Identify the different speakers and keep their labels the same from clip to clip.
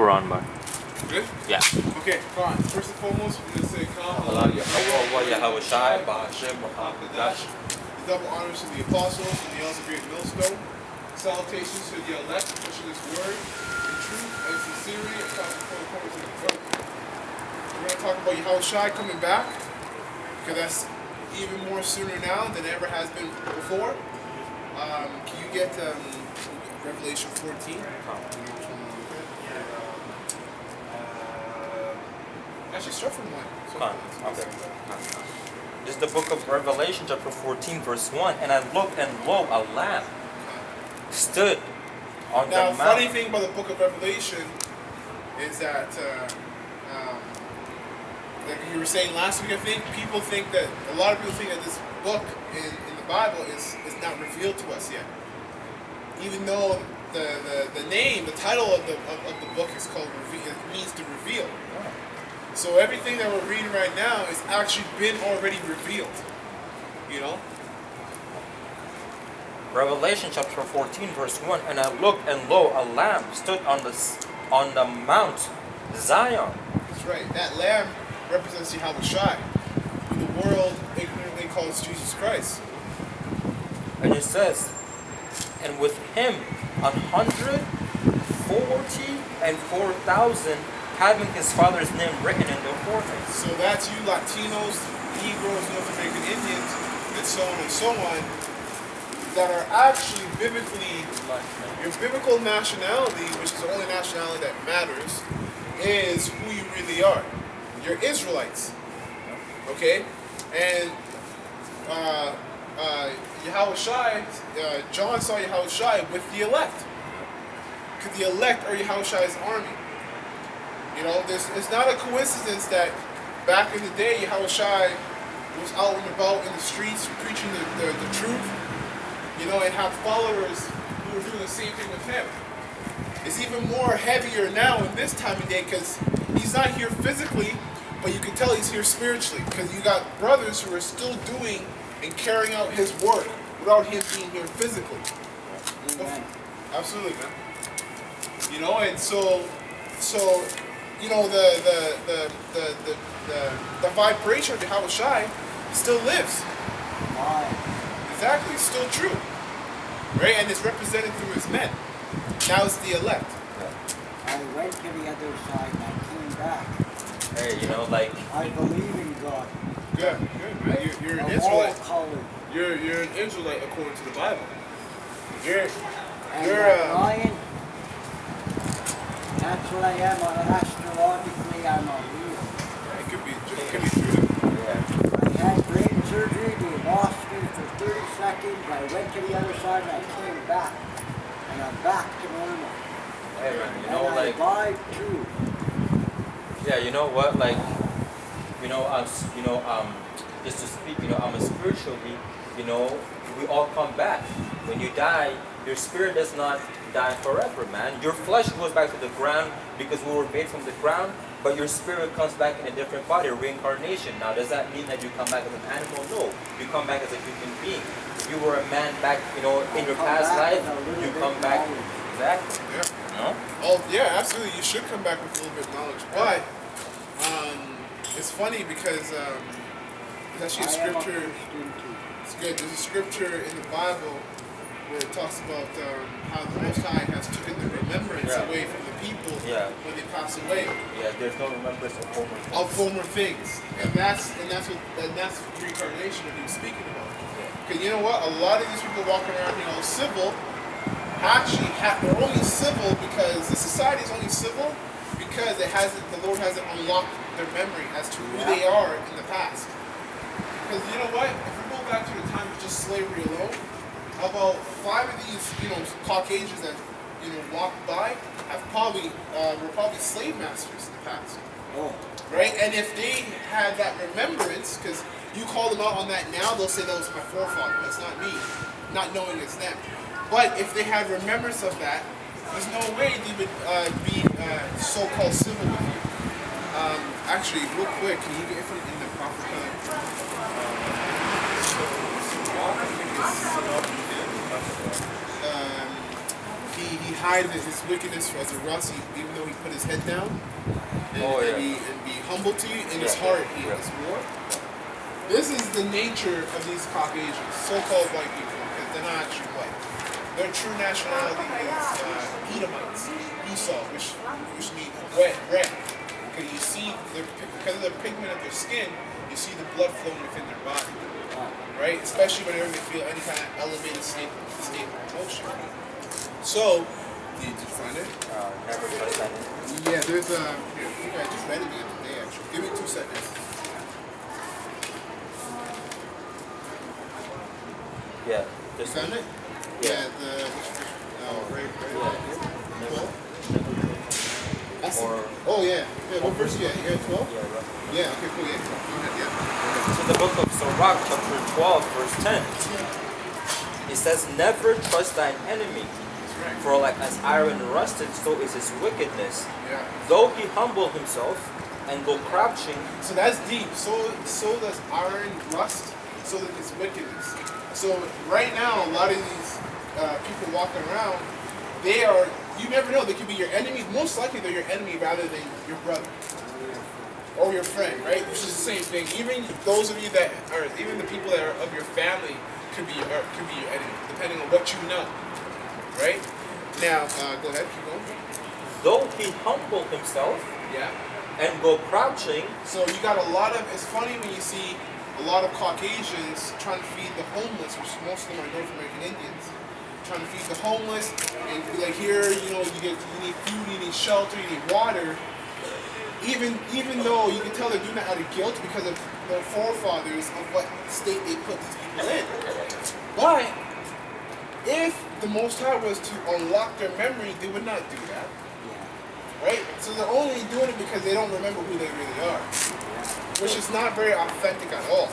Speaker 1: we're on, but
Speaker 2: Good?
Speaker 1: yeah.
Speaker 2: Okay, come on. First and foremost, we're going to say
Speaker 1: The double
Speaker 2: honors to the apostles and the elders of Great Millstone. Salutations to the elect, pushing this word in truth and sincerity and crossing the corners of the earth. We're going to talk about Yahushua coming back, because that's even more sooner now than it ever has been before. Can you get Revelation 14? Actually, start from 1.
Speaker 1: Okay. This is the book of Revelation, chapter 14, verse 1. And I looked, and lo, a lamb stood on the mount.
Speaker 2: Now, funny thing about the book of Revelation is that, like you were saying last week, I think, a lot of people think that this book in the Bible is not revealed to us yet. Even though the name, the title of the book is called Reveal, it means to reveal. So everything that we're reading right now is actually been already revealed. You know?
Speaker 1: Revelation chapter 14, verse 1. And I looked, and lo, a lamb stood on the Mount Zion.
Speaker 2: That's right. That lamb represents Yahushua, who the world ignorantly calls Jesus Christ.
Speaker 1: And it says, and with him 144,000 having his father's name written in their foreheads.
Speaker 2: So that's you Latinos, Negroes, North American Indians, and so on, that are actually biblically, your biblical nationality, which is the only nationality that matters, is who you really are. You're Israelites. Okay? And Yahushua, John saw Yahushua with the elect. Because the elect are Yahushua's army. You know, it's not a coincidence that back in the day, Yahushua was out and about in the streets preaching the truth, you know, and have followers who were doing the same thing with him. It's even more heavier now in this time of day because he's not here physically, but you can tell he's here spiritually because you got brothers who are still doing and carrying out his work without him being here physically.
Speaker 3: Amen.
Speaker 2: Absolutely, man. You know, and so you know, the vibration of Yahushua still lives.
Speaker 3: Why?
Speaker 2: Exactly, it's still true. Right? And it's represented through his men. Now it's the elect.
Speaker 3: I went to the other side and I came back.
Speaker 1: Hey, you know, like,
Speaker 3: I believe in God.
Speaker 2: Good, man. You're an
Speaker 3: Of
Speaker 2: Israelite.
Speaker 3: all colors.
Speaker 2: You're an Israelite according to the Bible. You're
Speaker 3: Ryan, that's what I am. Astrologically, I'm a Leo.
Speaker 2: it could be true.
Speaker 1: yeah.
Speaker 3: I had brain surgery. They lost me for 30 seconds. I went to the other side and I came back. And I'm back to normal.
Speaker 1: Hey, man, you
Speaker 3: And
Speaker 1: know,
Speaker 3: I
Speaker 1: like,
Speaker 3: survived too.
Speaker 1: yeah, you know what, like, you know, just to speak, you know, spiritually, you know, we all come back. When you die, your spirit does not die forever, man. Your flesh goes back to the ground because we were made from the ground, but your spirit comes back in a different body, reincarnation. Now, does that mean that you come back as an animal? No. You come back as a human being. If you were a man back, you know, in your past life, you come back. Exactly.
Speaker 2: Yeah.
Speaker 1: You know?
Speaker 2: Oh, yeah, absolutely. You should come back with a little bit of knowledge. But it's funny because there's actually a scripture. It's good. There's a scripture in the Bible where it talks about how the Most High has taken the remembrance away from the people when they pass away.
Speaker 1: Yeah, there's no remembrance of former things.
Speaker 2: Of former things, and that's reincarnation that he was speaking about. Because you know what, a lot of these people walking around, you know, civil, actually they're only civil because the society is only civil because the Lord hasn't unlocked their memory as to who they are in the past. Because you know what, if we go back to the time of just slavery alone, about 5 of these, you know, Caucasians that, you know, walked by were probably slave masters in the past.
Speaker 3: Oh.
Speaker 2: Right? And if they had that remembrance, because you call them out on that now, they'll say that was my forefather. That's not me, not knowing it's them. But if they had remembrance of that, there's no way they would be so-called civil with you. Actually, real quick, can you get from in the proper time? He he hides his wickedness as a rust, even though he put his head down and, and be humble to you. In his heart, he is war. This is the nature of these Caucasians, so-called white people, because they're not actually white. Their true nationality is Edomites, Esau, which means red. Because you see, because of the pigment of their skin, you see the blood flowing within their body, right? Especially whenever they feel any kind of elevated state of emotion. So, did you find it?
Speaker 1: Never trust that.
Speaker 2: Yeah, there's a. Here, I think I just read it the other day. Actually, give me 2 seconds.
Speaker 1: Yeah.
Speaker 2: You found it? Yeah. Right here. 12. Oh yeah. What verse you at? You're at 12?
Speaker 1: Yeah, right.
Speaker 2: Yeah. Okay. Cool. Yeah. Go ahead. Yeah.
Speaker 1: So the book of Sirach, chapter 12, verse 10. It says, "Never trust thine enemy, for like as iron rusted, so is his wickedness.
Speaker 2: Yeah.
Speaker 1: Though he humble himself and go crouching."
Speaker 2: So that's deep. So does iron rust. So does its wickedness. So right now, a lot of these people walking around, they are. You never know. They could be your enemy. Most likely, they're your enemy rather than your brother or your friend, right? Which is the same thing. Even those of you that are, even the people that are of your family could be your enemy, depending on what you know, right? Now, go ahead. Keep going.
Speaker 1: Though he humble himself
Speaker 2: Yeah.
Speaker 1: and go crouching.
Speaker 2: So you got a lot of. It's funny when you see a lot of Caucasians trying to feed the homeless, which most of them are North American Indians. Trying to feed the homeless and be like, here, you need food, you need shelter, you need water. Even though you can tell they're doing that out of guilt because of their forefathers of what state they put these people in. But if the Most High was to unlock their memory, they would not do that. Right? So they're only doing it because they don't remember who they really are. Which is not very authentic at all.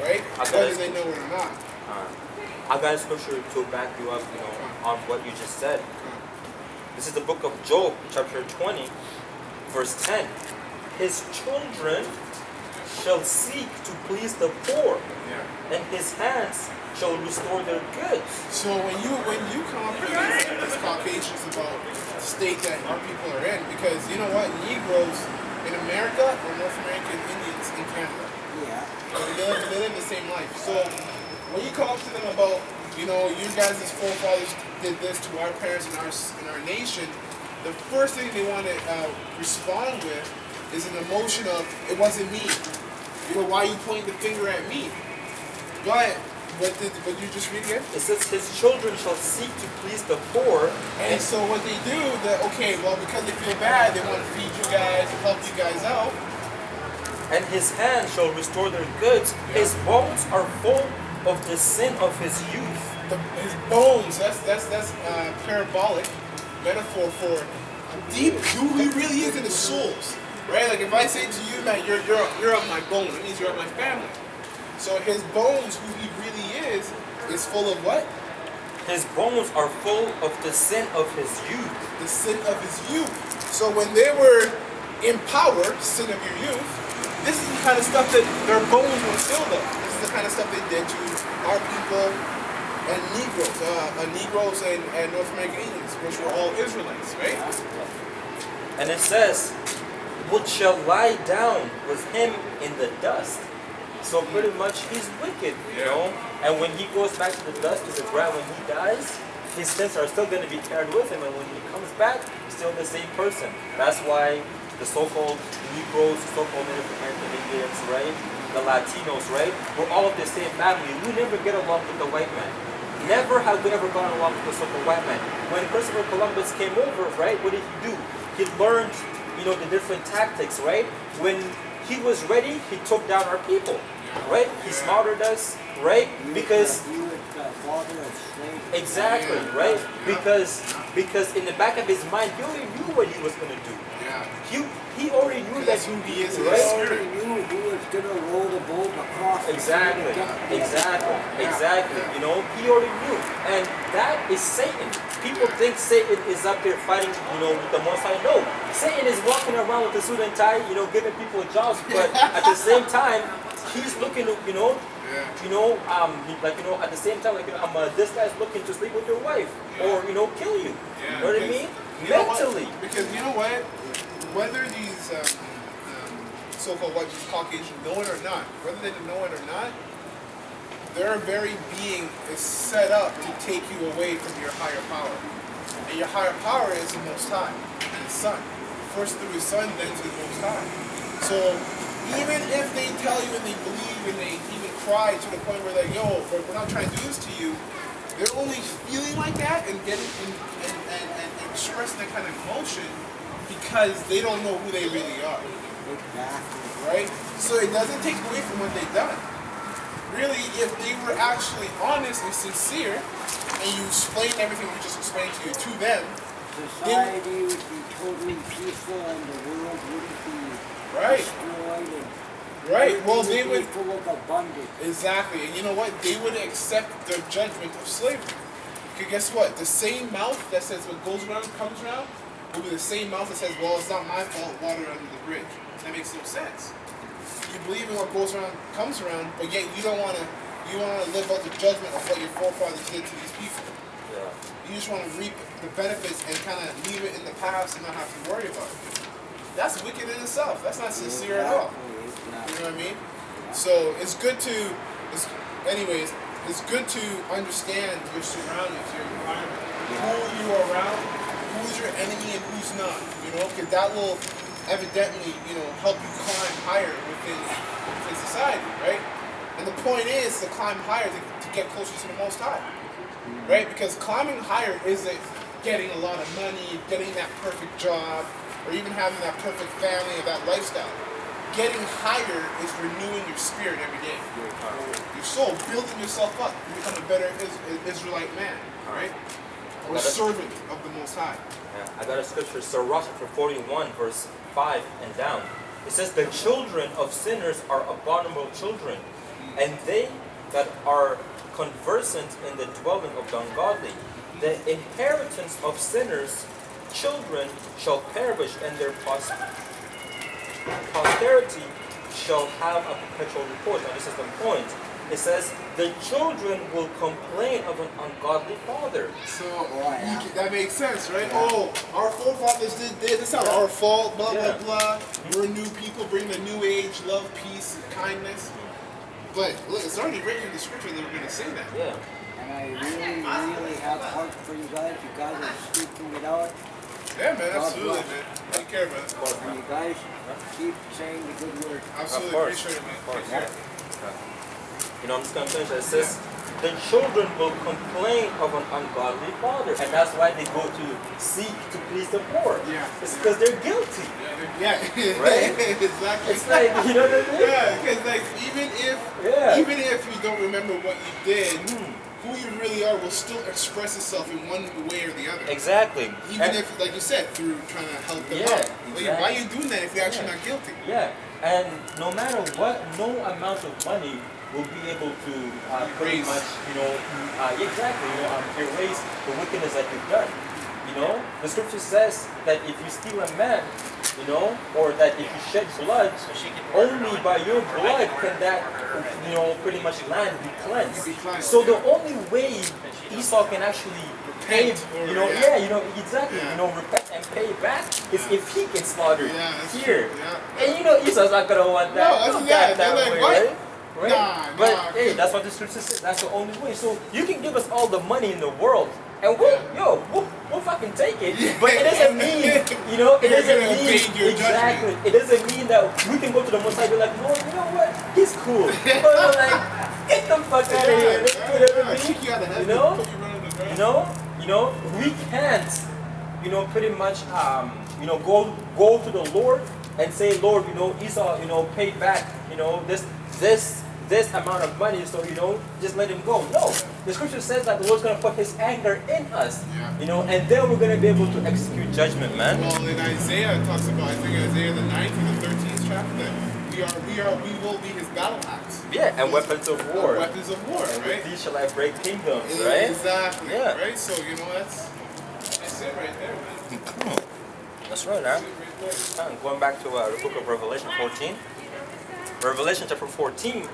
Speaker 2: Right? Whether they know it or not.
Speaker 1: I got a scripture to back you up, on what you just said. This is the book of Job, chapter 20, verse 10. His children shall seek to please the poor, and his hands shall restore their goods.
Speaker 2: So when you come up with these Caucasians about the state that our people are in, because you know what, Negroes in America are North American Indians in Canada.
Speaker 3: Yeah.
Speaker 2: They live the same life. So when you talk to them about, you guys' forefathers did this to our parents in our nation, the first thing they want to respond with is an emotion of, it wasn't me. Why are you pointing the finger at me? But what you just read again?
Speaker 1: It says his children shall seek to please the poor.
Speaker 2: And so what they do, because they feel bad, they want to feed you guys and help you guys out.
Speaker 1: And his hands shall restore their goods. His bones are full of the sin of his youth.
Speaker 2: His bones, that's parabolic metaphor for deep who he really is in his souls. Right? Like if I say to you, man, you're of my bone, it means you're of my family. So his bones, who he really is full of what?
Speaker 1: His bones are full of the sin of his youth.
Speaker 2: The sin of his youth. So when they were in power, sin of your youth, this is the kind of stuff that their bones were filled of. This is the kind of stuff they did to our people and Negroes and North American Indians, which were all Israelites, right?
Speaker 1: And it says, which shall lie down with him in the dust. So pretty much he's wicked, And when he goes back to the dust, to the ground, when he dies, his sins are still going to be carried with him. And when he comes back, he's still the same person. That's why the so-called Negroes, so-called Native American Indians, right? The Latinos, right? We're all of the same family. We never get along with the white man. Never have we ever gone along with the so-called white man. When Christopher Columbus came over, right, what did he do? He learned, the different tactics, right? When he was ready, he took down our people, right? He slaughtered us, right? Because exactly, right? Because in the back of his mind, he already knew what he was going to do. He already knew that
Speaker 2: who he is,
Speaker 1: right?
Speaker 3: He already knew he was going to roll the boat across.
Speaker 1: Exactly. He already knew. And that is Satan. People think Satan is up there fighting, with the Most High. No. Satan is walking around with a suit and tie, giving people jobs. But at the same time, he's looking to,
Speaker 2: Yeah.
Speaker 1: You know, like, you know, at the same time, like, you know, this guy's looking to sleep with your wife, or, you know, kill you.
Speaker 2: Yeah,
Speaker 1: You know what I
Speaker 2: because
Speaker 1: mean?
Speaker 2: you know what?
Speaker 1: Mentally.
Speaker 2: Because you know what? Whether these so-called white Caucasian know it or not, whether they know it or not, their very being is set up to take you away from your higher power. And your higher power is the Most High, and His Son. First through His Son, then to the Most High. So even if they tell you and they believe and they even cry to the point where they're like, yo, we're not trying to do this to you, they're only feeling like that and getting and expressing that kind of emotion because they don't know who they really are.
Speaker 3: Exactly.
Speaker 2: Right? So it doesn't take away from what they've done. Really, if they were actually honest and sincere, and you explained everything we just explained to you to them,
Speaker 3: society would be totally peaceful and the world wouldn't be
Speaker 2: right,
Speaker 3: destroyed and
Speaker 2: right. Well,
Speaker 3: everything
Speaker 2: they
Speaker 3: would
Speaker 2: would
Speaker 3: be full of abundance.
Speaker 2: exactly, and you know what? They would accept the judgment of slavery. Because guess what? The same mouth that says what goes around comes around will be the same mouth that says, "Well, it's not my fault. Water under the bridge." That makes no sense. You believe in what goes around comes around, but yet you don't want to. You want to live out the judgment of what your forefathers did to these people.
Speaker 1: Yeah.
Speaker 2: You just want to reap the benefits and kind of leave it in the past and not have to worry about it. That's wicked in itself. That's not sincere at all. You know what I mean? So it's good to, anyways, it's good to understand your surroundings, your environment, who you are around, who's your enemy and who's not. You know, because that will evidently, you know, help you climb higher within society, right? And the point is to climb higher to get closer to the Most High, right? Because climbing higher isn't getting a lot of money, getting that perfect job, or even having that perfect family or that lifestyle. Getting higher is renewing your spirit every day. Your soul, building yourself up to become a better Israelite man, right? Or a servant of the Most High.
Speaker 1: Yeah, I got a scripture, Sirach chapter 41, verse 5 and down. It says, the children of sinners are abominable children, and they that are conversant in the dwelling of the ungodly. The inheritance of sinners' children shall perish, and their posterity shall have a perpetual report. Now this is the point. It says, the children will complain of an ungodly father.
Speaker 2: So that makes sense, right? Yeah. Oh, our forefathers did this. It's not our fault, blah, blah, blah. We're new people, bring the new age, love, peace, kindness. But look, it's already written in the scripture that we're going to say that.
Speaker 1: Yeah.
Speaker 3: And I really have heart for you guys. You guys are speaking it out.
Speaker 2: Yeah, man, absolutely, man. Take care, man.
Speaker 3: And you guys keep saying the good word.
Speaker 2: Absolutely, appreciate it, man. Take care.
Speaker 1: You know, I'm just going to finish it. It says, the children will complain of an ungodly father. And that's why they go to seek to please the poor.
Speaker 2: Yeah.
Speaker 1: It's because they're guilty.
Speaker 2: Yeah.
Speaker 1: Right?
Speaker 2: Exactly.
Speaker 1: It's like, you know what I mean?
Speaker 2: Yeah, because like even if you don't remember what you did, who you really are will still express itself in one way or the other.
Speaker 1: Exactly.
Speaker 2: Even if, like you said, through trying to help them out. Exactly. Like, why are you doing that if you're actually not guilty?
Speaker 1: Yeah. And no matter what, no amount of money will be able to pretty much, you know, exactly, you know, erase the wickedness that you've done. You know, the scripture says that if you steal a man, you know, or that if you shed blood, only by your blood can that, you know, pretty much land be cleansed. So the only way Esau can actually pay, you know, you know, exactly, you know, repent and pay back is if he gets slaughtered here. And you know, Esau's not gonna want that.
Speaker 2: No, that's
Speaker 1: that
Speaker 2: like,
Speaker 1: way,
Speaker 2: what?
Speaker 1: right? Right? But hey, that's what the scripture says. That's the only way. So you can give us all the money in the world, and we'll fucking take it. But it doesn't mean, you know, it doesn't mean exactly. It doesn't mean that we can go to the Most High and be like, no, you know what? He's cool. But we're like, get the fuck out of here. You know, we can't, you know, pretty much, you know, go to the Lord and say, Lord, you know, Esau, you know, paid back, you know, this amount of money, so, you know, just let him go. No, the scripture says that the Lord's going to put his anger in us, you know, and then we're going to be able to execute judgment, man.
Speaker 2: Well, in Isaiah, it talks about, I think Isaiah the 9th and the 13th chapter, that we will be his battle axe.
Speaker 1: Yeah, and weapons of war.
Speaker 2: Weapons of war,
Speaker 1: and
Speaker 2: right?
Speaker 1: with these shall I break kingdoms, right?
Speaker 2: Exactly.
Speaker 1: Yeah.
Speaker 2: Right? So, you know, that's it right there, man.
Speaker 1: That's right, man. Going back to the book of Revelation 14. Revelation chapter 14.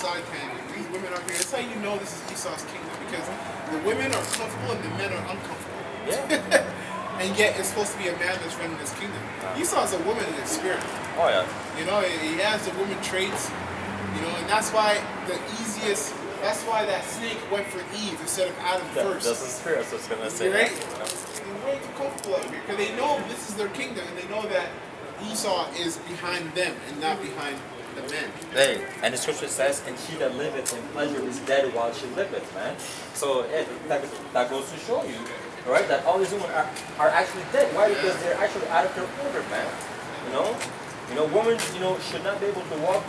Speaker 2: side tangent. These women are here. That's how you know this is Esau's kingdom, because the women are comfortable and the men are uncomfortable.
Speaker 1: Yeah.
Speaker 2: And yet it's supposed to be a man that's running this kingdom. Esau's a woman in his spirit.
Speaker 1: Oh yeah.
Speaker 2: You know, he has the woman traits. You know, and that's why that's why that snake went for Eve instead of Adam first.
Speaker 1: That's the spirit. I was gonna say.
Speaker 2: Right?
Speaker 1: That.
Speaker 2: They're way too comfortable up here because they know this is their kingdom and they know that Esau is behind them and not behind the men.
Speaker 1: Hey, and the scripture says, "And she that liveth in pleasure is dead while she liveth," man. So yeah, that goes to show you, right, that all these women are actually dead. Why? Because they're actually out of their order, man. You know, women, should not be able to walk,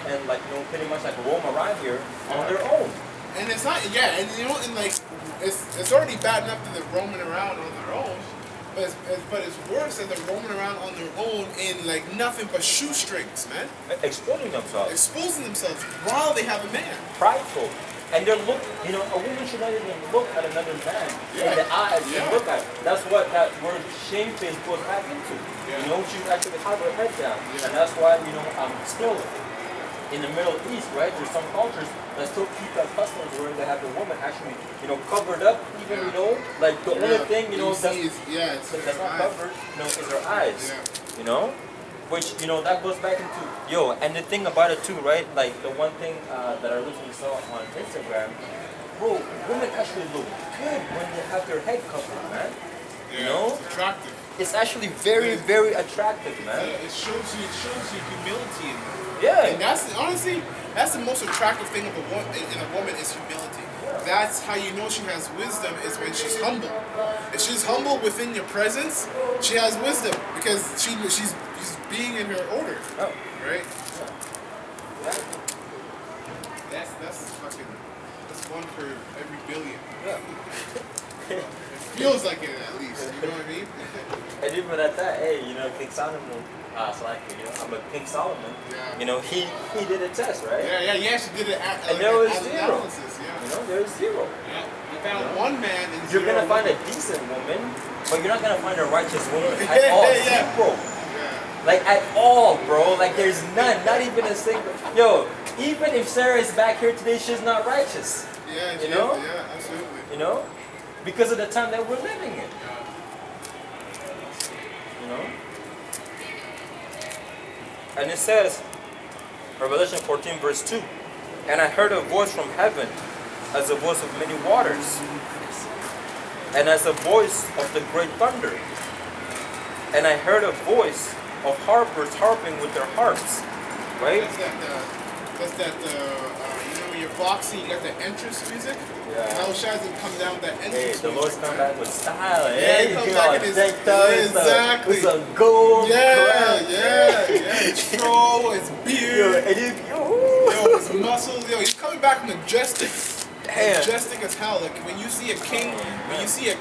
Speaker 1: and pretty much like roam around here on their own.
Speaker 2: And it's not, yeah, and and like it's already bad enough that they're roaming around on their own, but it's worse that they're roaming around on their own in like nothing but shoestrings, man.
Speaker 1: Exposing themselves.
Speaker 2: Exposing themselves while they have a man.
Speaker 1: Prideful. And they're looking, a woman should not even look at another man in the eyes and look at it. That's what that word shamefaced goes back into.
Speaker 2: Yeah.
Speaker 1: She actually have her head down. And that's why, still in the Middle East, right, there's some cultures that still keep that custom where they have the woman actually, covered up, even, like the only thing, that's not covered, is her eyes, Which, that goes back into, and the thing about it too, right? Like, the one thing that I recently saw on Instagram, bro, women actually look good when they have their head covered, man.
Speaker 2: Yeah, it's attractive.
Speaker 1: It's actually very, very attractive, man.
Speaker 2: Yeah, it shows you humility in them.
Speaker 1: Yeah.
Speaker 2: And that's the most attractive thing of in a woman is humility. That's how you know she has wisdom, is when she's humble. If she's humble within your presence, she has wisdom because she's being in her order.
Speaker 1: Oh.
Speaker 2: Right?
Speaker 1: Yeah.
Speaker 2: That's one for every billion.
Speaker 1: Yeah.
Speaker 2: It feels like it at least. You know what I mean?
Speaker 1: And even at that, hey, King Solomon, I'm a King Solomon.
Speaker 2: Yeah.
Speaker 1: He did a test, right?
Speaker 2: Yeah. She did it
Speaker 1: and there was zero.
Speaker 2: analysis. Yeah.
Speaker 1: There's zero.
Speaker 2: Yeah. You found one man and
Speaker 1: you're gonna find a decent woman, but you're not gonna find a righteous woman at all. Zero.
Speaker 2: Yeah.
Speaker 1: Like at all, bro. Like there's none. Not even a single. Yo, even if Sarah is back here today, she's not righteous.
Speaker 2: Yeah. Yeah. Absolutely.
Speaker 1: Because of the time that we're living in. And it says, Revelation 14 verse 2, and I heard a voice from heaven as the voice of many waters, and as the voice of the great thunder. And I heard a voice of harpers harping with their harps. Right?
Speaker 2: That's that when you're boxing, you got the entrance music.
Speaker 1: Yeah.
Speaker 2: How Shaz would come down with that entrance music.
Speaker 1: The Lord's come back with style.
Speaker 2: Yeah, he comes back in his exactly.
Speaker 1: With some gold.
Speaker 2: Yeah. His throw, his beard.
Speaker 1: Yo,
Speaker 2: his muscles. Yo, he's coming back majestic.
Speaker 1: Damn.
Speaker 2: Majestic as hell. Like when you see a king, and when you see a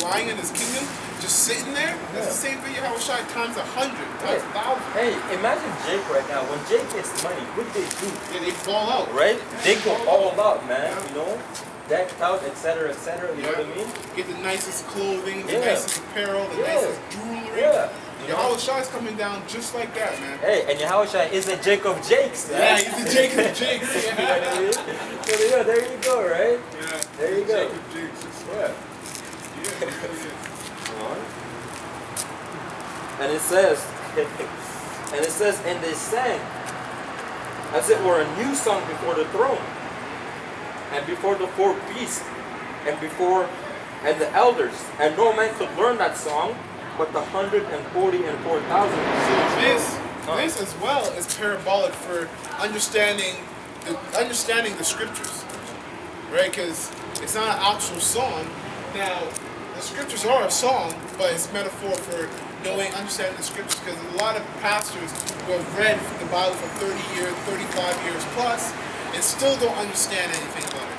Speaker 2: lion in his kingdom just sitting there, that's the same thing how Shai times 100, times 1,000.
Speaker 1: Hey, imagine Jake right now. When Jake gets money, what they do?
Speaker 2: Yeah, they fall out.
Speaker 1: Right? They go all out, man. Decked out, etc., etc. You know what I mean?
Speaker 2: Get the nicest clothing, the nicest apparel, the nicest jewelry.
Speaker 1: Yeah.
Speaker 2: Yahweh Shai's coming down just like that, man.
Speaker 1: Hey, and Yahweh Shai is the Jake of Jakes, man.
Speaker 2: Yeah, he's the Jake of Jakes.
Speaker 1: You know what I mean? So there you go, right?
Speaker 2: Yeah.
Speaker 1: There you go.
Speaker 2: Jake of Jakes.
Speaker 1: Yeah.
Speaker 2: Yeah.
Speaker 1: And it says, and they sang as it were a new song before the throne, and before the four beasts, and the elders, and no man could learn that song, but the 144,000.
Speaker 2: This as well is parabolic for understanding the scriptures, right? Because it's not an actual song. Now, the scriptures are a song, but it's metaphor for understanding the scriptures. Because a lot of pastors who have read the Bible for 30 years, 35 years plus, and still don't understand anything about it.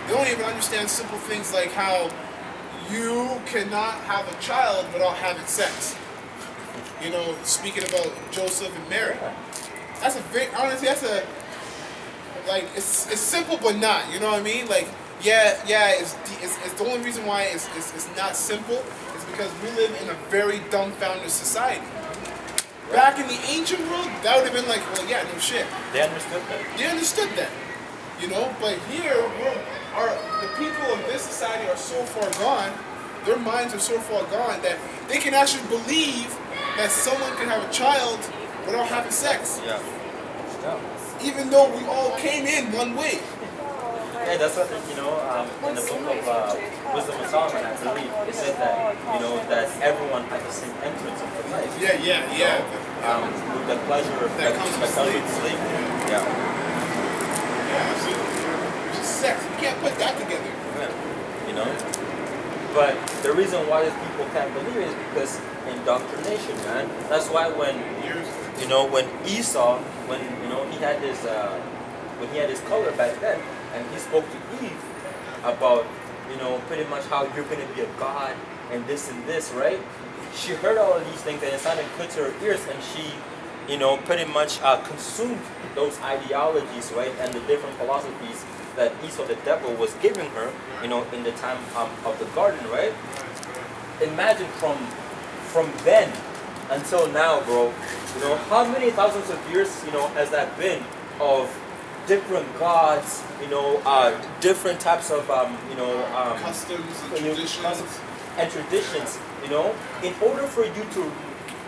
Speaker 2: They don't even understand simple things like how you cannot have a child without having sex. Speaking about Joseph and Mary. That's it's simple but not, you know what I mean? Like, it's the only reason why it's not simple is because we live in a very dumbfounded society. Back in the ancient world, that would have been like, well, yeah, no shit.
Speaker 1: They understood that.
Speaker 2: They understood that, you know. But here, the people of this society are so far gone. Their minds are so far gone that they can actually believe that someone can have a child without having sex,
Speaker 1: Yeah. Yeah.
Speaker 2: even though we all came in one way.
Speaker 1: Yeah, that's what, you know, in the book of Wisdom of Solomon, I believe, it says that, you know, that everyone has the same entrance into life.
Speaker 2: Yeah.
Speaker 1: With the pleasure
Speaker 2: That comes with sleep.
Speaker 1: sleep. Yeah.
Speaker 2: Yeah, absolutely. It's just sex. You can't put that together.
Speaker 1: Yeah. You know? But the reason why these people can't believe it is because indoctrination, man. That's why when, you know, when Esau, when, you know, he had his color back then, and he spoke to Eve about, you know, pretty much how you're going to be a god and this, right? She heard all of these things and it sounded good to her ears, and she, you know, pretty much consumed those ideologies, right? And the different philosophies that Esau, the devil, was giving her, you know, in the time of the garden, right? Imagine from then until now, bro, you know, how many thousands of years, you know, has that been of different gods, you know, different types of, you know,
Speaker 2: Customs and
Speaker 1: you know,
Speaker 2: traditions.
Speaker 1: and traditions, you know, in order for you to,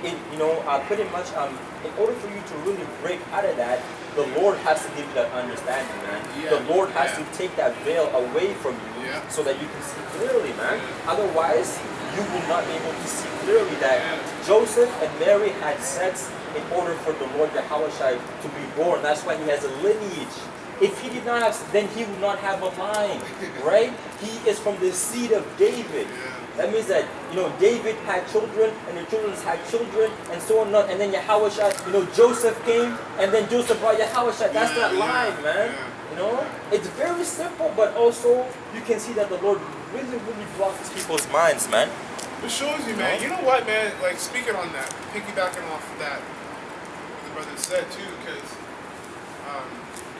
Speaker 1: you know, pretty much, in order for you to really break out of that, the Lord has to give you that understanding, man.
Speaker 2: Yeah,
Speaker 1: The Lord has to take that veil away from you,
Speaker 2: Yeah.
Speaker 1: so that you can see clearly, man. Otherwise, you will not be able to see clearly that Joseph and Mary had sex in order for the Lord Yahushua to be born. That's why he has a lineage. If he did not have, then he would not have a line, right? He is from the seed of David. That means that, you know, David had children, and the children had children, and so on, and then Yahushua, you know, Joseph came, and then Joseph brought Yahushua. That's that line, man. You know, it's very simple, but also you can see that the Lord really blocks people's minds, man.
Speaker 2: It shows you, man. You know what, man? Like, speaking on that, piggybacking off of that, what the brother said too, because,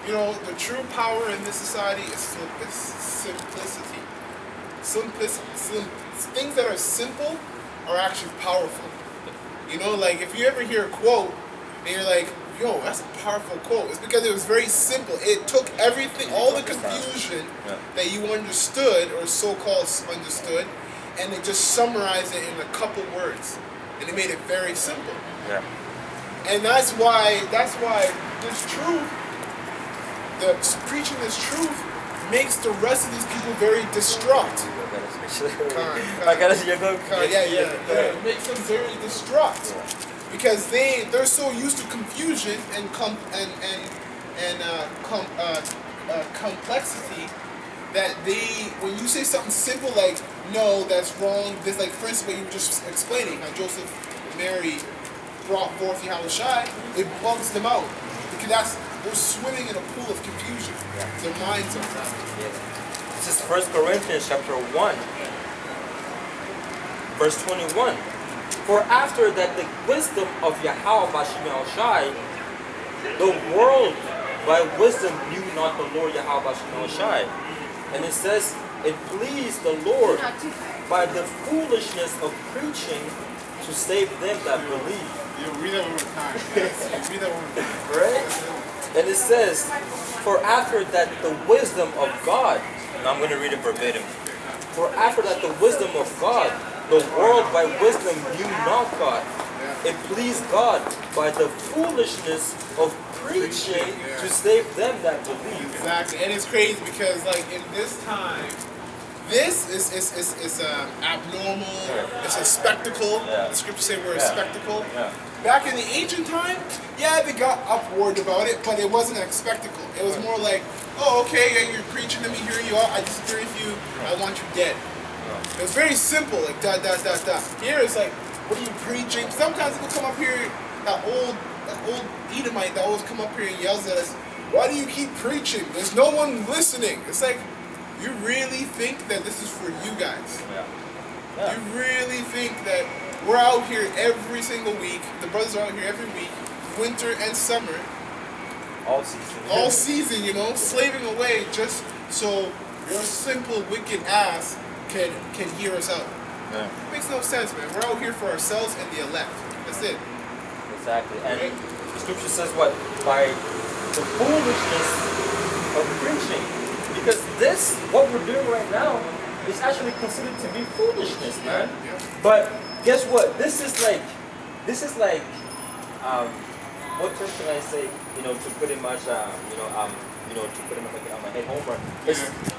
Speaker 2: you know, the true power in this society is simplicity. Things that are simple are actually powerful. You know, like if you ever hear a quote and you're like, yo, that's a powerful quote, it's because it was very simple. It took everything, all the confusion that you understood, or so-called understood, and they just summarized it in a couple words, and it made it very simple.
Speaker 1: Yeah.
Speaker 2: And that's why this truth, preaching this truth, makes the rest of these people very distraught. It makes them very distraught because they're so used to confusion and complexity that when you say something simple like no, that's wrong. This, like, for instance, what you were just explaining, how Joseph and Mary brought forth Yahushua, it bugs them out because they're swimming in a pool of confusion. Their minds are trapped.
Speaker 1: This is 1 Corinthians chapter 1, verse 21. For after that the wisdom of Yahweh Bashim Shai, the world by wisdom knew not the Lord Yahweh Bashim Shai. And it says, it pleased the Lord by the foolishness of preaching to save them that believe.
Speaker 2: Read that one more time. Yes. Read that one more time.
Speaker 1: Right? And it says, for after that the wisdom of God, and I'm going to read it verbatim. For after that the wisdom of God, the world by wisdom knew not God. It pleased God by the foolishness of preaching to save them that believe.
Speaker 2: Exactly. And it's crazy because, like, in this time, this is abnormal. It's a spectacle. The scriptures say we're a spectacle. Back in the ancient time, they got upward about it, but it wasn't a spectacle. It was more like, oh, okay, you're preaching to me, here you are, I disagree with you, I want you dead. It was very simple, like dot, dot, dot, dot. Here it's like, what are you preaching? Sometimes people come up here, that old Edomite that always come up here and yells at us, why do you keep preaching? There's no one listening. It's like, you really think that this is for you guys? You really think that we're out here every single week, the brothers are out here every week, winter and summer, all season, you know, slaving away just so your simple wicked ass can hear us out. It makes no sense, man. We're out here for ourselves and the elect. That's it.
Speaker 1: Exactly. And the scripture says what? By the foolishness of preaching. Because this, what we're doing right now, is actually considered to be foolishness, man.
Speaker 2: Yeah.
Speaker 1: But guess what? This is like, what term can I say? To pretty much, to pretty much like my head homer.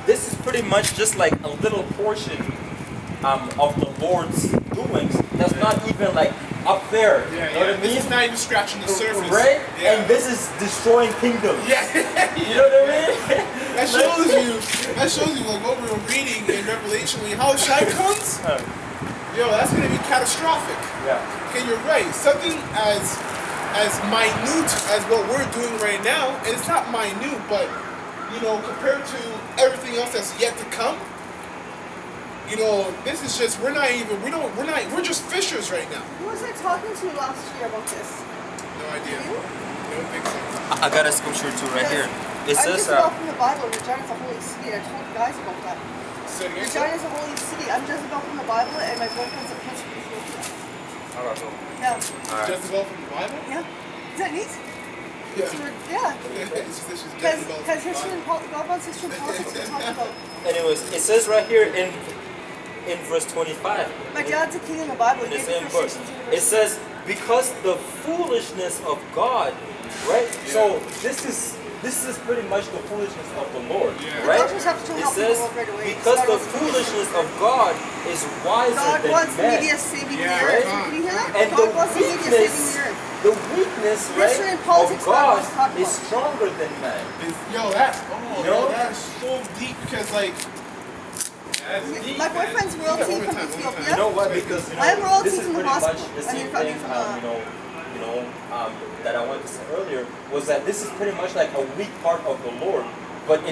Speaker 1: This is pretty much just like a little portion of the Lord's doings. That's not even like up there.
Speaker 2: Yeah,
Speaker 1: you know what I mean?
Speaker 2: This is not even scratching the surface.
Speaker 1: Right?
Speaker 2: Yeah.
Speaker 1: And this is destroying kingdoms.
Speaker 2: Yeah.
Speaker 1: You know what I mean?
Speaker 2: That shows you like what we were reading in Revelation when Yahushua comes. Yo, that's gonna be catastrophic.
Speaker 1: Yeah.
Speaker 2: Okay, you're right. Something as minute as what we're doing right now, and it's not minute, but compared to everything else that's yet to come, this is just we're just fishers right now.
Speaker 4: Who was I talking to last year about this?
Speaker 2: No idea.
Speaker 4: You?
Speaker 2: Don't think so.
Speaker 1: I got a scripture too right here. It
Speaker 4: I'm
Speaker 1: says,
Speaker 4: just about from the Bible. Regina's a holy city. I told you guys about that.
Speaker 2: Say it again.
Speaker 4: Regina's a holy city. I'm Jezebel from the Bible, and my boyfriend's a prince from Ethiopia.
Speaker 1: alright, cool.
Speaker 4: Yeah.
Speaker 1: Alright.
Speaker 2: Jezebel from the Bible?
Speaker 4: Yeah. Is that neat?
Speaker 2: Yeah.
Speaker 4: So yeah.
Speaker 2: It's just that she's Jezebel
Speaker 4: Because
Speaker 2: from the
Speaker 4: history and
Speaker 2: Bible.
Speaker 4: God wants history and politics to talk about.
Speaker 1: Anyways, it says right here in verse 25
Speaker 4: My dad's a king in the Bible.
Speaker 1: in
Speaker 4: He
Speaker 1: the
Speaker 4: gave
Speaker 1: same
Speaker 4: me
Speaker 1: book.
Speaker 4: First Nations
Speaker 1: It
Speaker 4: University.
Speaker 1: says, because the foolishness of God, right? So this is pretty much the foolishness of the Lord,
Speaker 2: Yeah.
Speaker 1: right?
Speaker 4: The doctors have to
Speaker 1: It
Speaker 4: help
Speaker 1: says,
Speaker 4: people right away.
Speaker 1: because
Speaker 4: God
Speaker 1: the
Speaker 4: wants
Speaker 1: foolishness of God is wiser
Speaker 4: God
Speaker 1: than
Speaker 4: wants
Speaker 1: men.
Speaker 4: media saving
Speaker 2: Yeah,
Speaker 4: the earth.
Speaker 2: right.
Speaker 4: Can you hear that?
Speaker 1: And
Speaker 4: God wants the media saving
Speaker 1: weakness,
Speaker 4: the earth.
Speaker 1: the weakness, right,
Speaker 4: History and politics,
Speaker 1: of
Speaker 4: God
Speaker 1: God
Speaker 4: wants to talk
Speaker 1: is
Speaker 4: about.
Speaker 1: stronger than man.
Speaker 2: That's so deep because that's deep.
Speaker 4: My boyfriend's royalty
Speaker 2: One more
Speaker 4: from
Speaker 2: time, one more
Speaker 4: Ethiopia.
Speaker 1: You know what? Because
Speaker 4: I am royalty
Speaker 1: this is
Speaker 4: from the
Speaker 1: pretty much
Speaker 4: hospital.
Speaker 1: the
Speaker 4: I
Speaker 1: same
Speaker 4: mean, from-
Speaker 1: thing.
Speaker 4: from,
Speaker 1: That I wanted to say earlier was that this is pretty much like a weak part of the Lord, but